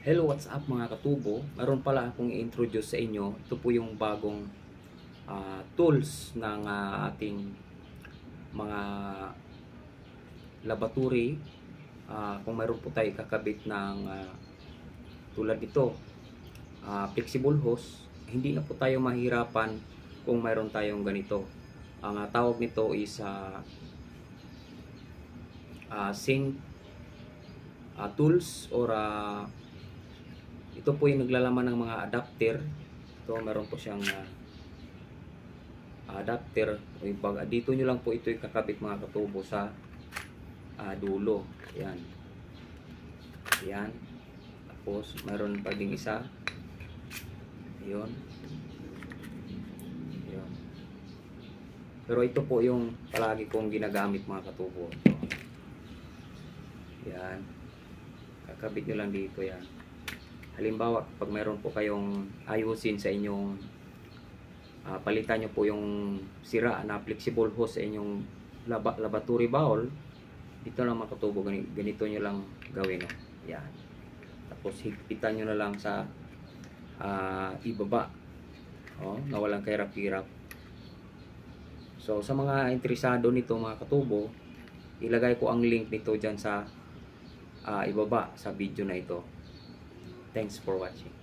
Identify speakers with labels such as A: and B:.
A: Hello, what's up mga katubo? Meron pala akong i-introduce sa inyo. Ito po yung bagong tools ng ating mga laboratory. Kung meron po tayo kakabit ng tulad nito, flexible hose, hindi na po tayo mahirapan kung meron tayong ganito. Ang tawag nito is sync tools or ito po yung naglalaman ng mga adapter. Ito meron po siyang adapter. Dito nyo lang po ito ikakabit mga katubo sa dulo. Yan. Yan. Tapos meron pa ding isa. Ayun. Ayun. Pero ito po yung palagi kong ginagamit mga katubo. Yan. Kakabit nyo lang dito yan. Halimbawa, pag mayroon po kayong ayusin sa inyong palitan nyo po yung sira na flexible hose sa inyong laboratory bowl, dito lang mga katubo, ganito nyo lang gawin. Yan. Tapos higpitan nyo na lang sa ibaba, na walang kahirap-hirap. So sa mga interesado nito mga katubo, ilagay ko ang link nito dyan sa ibaba sa video na ito. Thanks for watching.